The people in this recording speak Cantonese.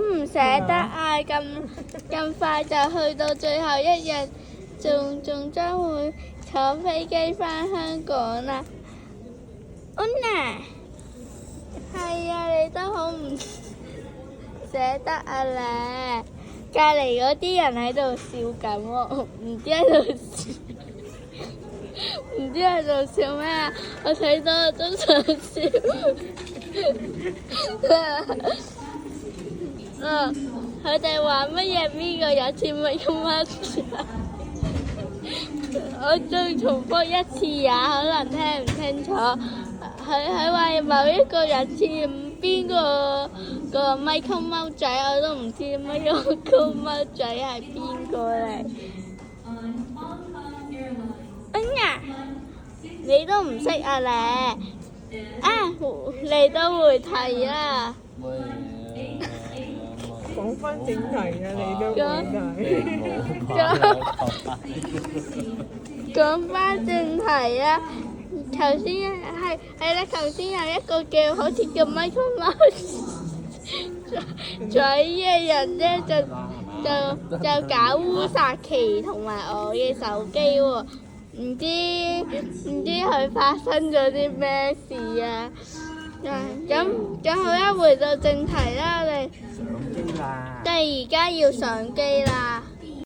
唔捨得啊！咁快就去到最後一日，仲將會坐飛機返香港啦。Una，係啊，你都好唔捨得啊咧！隔離嗰啲人喺度笑緊喎，唔知喺度笑咩啊？我睇到我都想笑。佢哋話乜嘢？邊個有錢乜乜？我再重複一次也可能聽唔清楚。佢話某一個人似邊個咪溝貓仔，我都唔知咪溝貓仔係邊個嚟。你都唔識啊你？你都會睇啊！講翻正題啊，你都會睇。講翻正題啊！頭先係啦，頭先有一個好似叫咪溝貓仔嘅人咧，就搞烏薩奇同埋我嘅手機喎。唔知佢發生咗啲咩事啊？咁好啦，回到正題啦，我哋而家要上機啦。